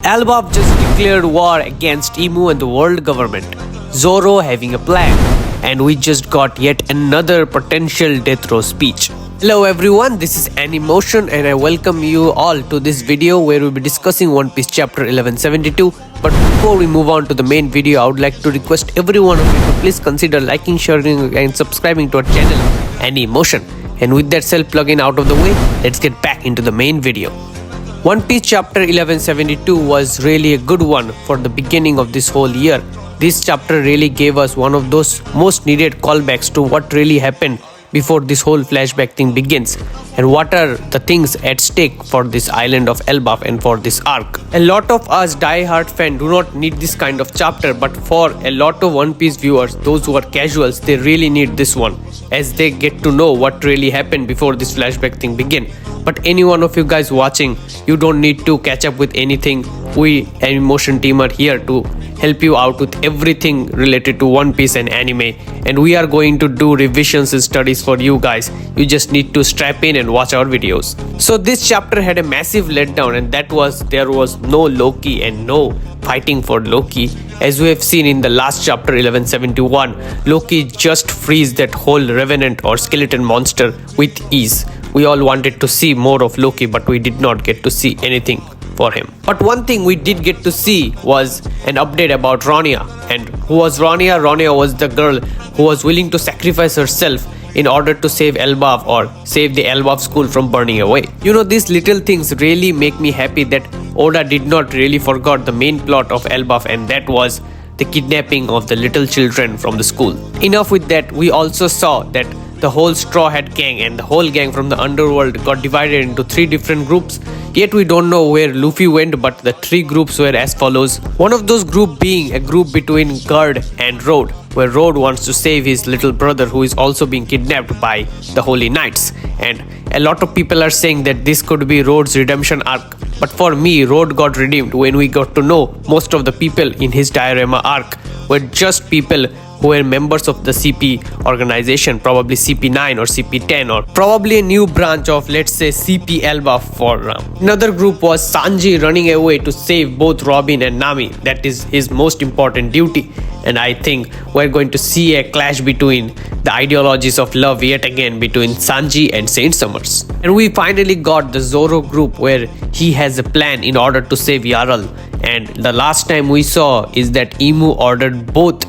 Elbaf just declared war against Emu and the world government. Zoro having a plan. And we just got yet another potential death row speech. Hello everyone, this is Animotion and I welcome you all to this video where we'll be discussing One Piece chapter 1172. But before we move on to the main video, I would like to request every one of you to please consider liking, sharing and subscribing to our channel Animotion. And with that self-plugin out of the way, let's get back into the main video. One Piece chapter 1172 was really a good one for the beginning of this whole year. This chapter really gave us one of those most needed callbacks to what really happened before this whole flashback thing begins, and what are the things at stake for this island of Elbaf and for this arc. A lot of us die-hard fans do not need this kind of chapter, but for a lot of One Piece viewers, those who are casuals, they really need this one, as they get to know what really happened before this flashback thing began. But any one of you guys watching, you don't need to catch up with anything. We Animotion team are here to help you out with everything related to One Piece and anime, and we are going to do revisions and studies for you guys. You just need to strap in and watch our videos. So this chapter had a massive letdown, and that was there was no Loki and no fighting for Loki. As we have seen in the last chapter 1171, Loki just frees that whole revenant or skeleton monster with ease. We all wanted to see more of Loki, but we did not get to see anything for him. But one thing we did get to see was an update about Ronia. And who was Ronia? Ronia was the girl who was willing to sacrifice herself in order to save Elbaf or save the Elbaf school from burning away. You know, these little things really make me happy that Oda did not really forget the main plot of Elbaf, and that was the kidnapping of the little children from the school. Enough with that, we also saw that the whole Straw Hat gang and the whole gang from the underworld got divided into 3 different groups. Yet we don't know where Luffy went, but the 3 groups were as follows. One of those groups being a group between Guard and Road, where Road wants to save his little brother who is also being kidnapped by the Holy Knights. And a lot of people are saying that this could be Road's redemption arc. But for me, Road got redeemed when we got to know most of the people in his diorama arc were just people who were members of the CP organization, probably CP9 or CP10, or probably a new branch of, let's say, CP Elbaf for Another group was Sanji running away to save both Robin and Nami. That is his most important duty. And I think we're going to see a clash between the ideologies of love yet again between Sanji and Saint Summers. And we finally got the Zoro group where he has a plan in order to save Jarl. And the last time we saw is that Emu ordered both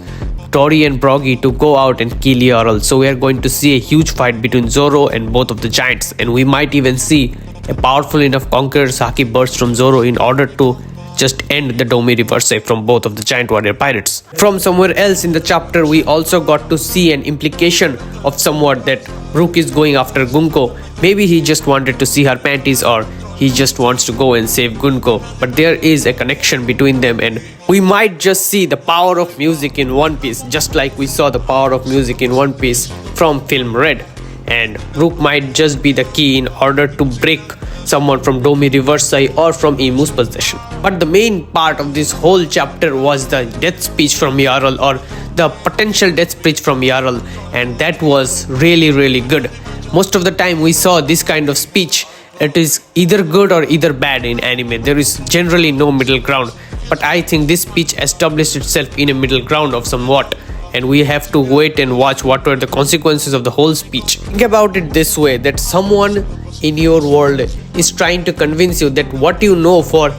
Tori and Broggy to go out and kill Jarl. So we are going to see a huge fight between Zoro and both of the giants, and we might even see a powerful enough Conqueror's Haki burst from Zoro in order to just end the Domi Reverse from both of the giant warrior pirates. From somewhere else in the chapter, we also got to see an implication of somewhat that Brook is going after Gunko. Maybe he just wanted to see her panties, or he just wants to go and save Gunko. But there is a connection between them, and we might just see the power of music in One Piece, just like we saw the power of music in One Piece from film Red. And Brook might just be the key in order to break someone from Domi Reverse or from Emu's possession. But the main part of this whole chapter was the death speech from Jarl, or the potential death speech from Jarl, and that was really good. Most of the time we saw this kind of speech, it is either good or either bad in anime. There is generally no middle ground, but I think this speech established itself in a middle ground of somewhat, and we have to wait and watch what were the consequences of the whole speech. Think about it this way, that someone in your world is trying to convince you that what you know for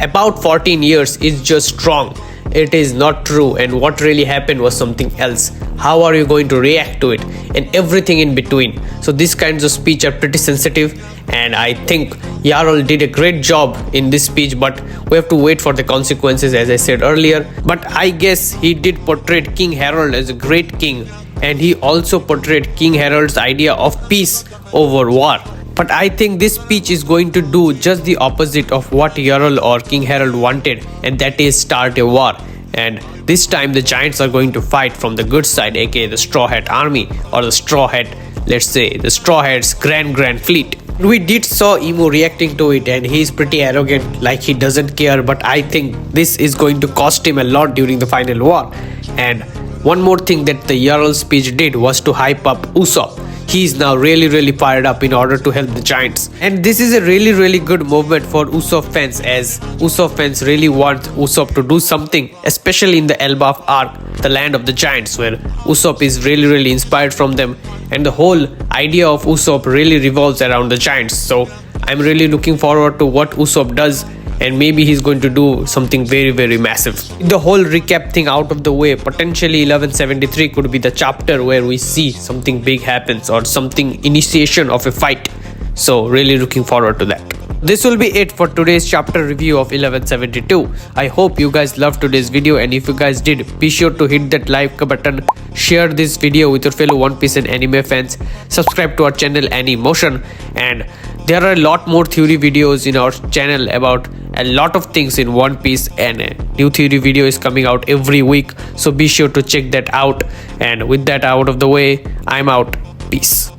about 14 years is just wrong. It is not true, and what really happened was something else. How are you going to react to it, and everything in between? So these kinds of speech are pretty sensitive, and I think Jarl did a great job in this speech, but we have to wait for the consequences, as I said earlier. But I guess he did portray King Harold as a great king, and he also portrayed King Harold's idea of peace over war. But I think this speech is going to do just the opposite of what Jarl or King Harold wanted, and that is start a war. And this time the giants are going to fight from the good side, aka the Straw Hat army, or the Straw Hat, let's say the Straw Hat's grand fleet. We did saw Emu reacting to it, and he's pretty arrogant, like he doesn't care, but I think this is going to cost him a lot during the final war. And one more thing that the Jarl speech did was to hype up Usopp. he's now really fired up in order to help the Giants. And this is a really good movement for Usopp fans, as Usopp fans really want Usopp to do something, especially in the Elbaf arc, the land of the Giants, where Usopp is really inspired from them, and the whole idea of Usopp really revolves around the Giants. So I'm really looking forward to what Usopp does, and maybe he's going to do something very massive. The whole recap thing out of the way, potentially 1173 could be the chapter where we see something big happens or something initiation of a fight. So really looking forward to that. This will be it for today's chapter review of 1172. I hope you guys loved today's video, and if you guys did, be sure to hit that like button, share this video with your fellow One Piece and anime fans, subscribe to our channel Animotion, and there are a lot more theory videos in our channel about a lot of things in One Piece, and a new theory video is coming out every week, so be sure to check that out. And with that out of the way, I'm out. Peace.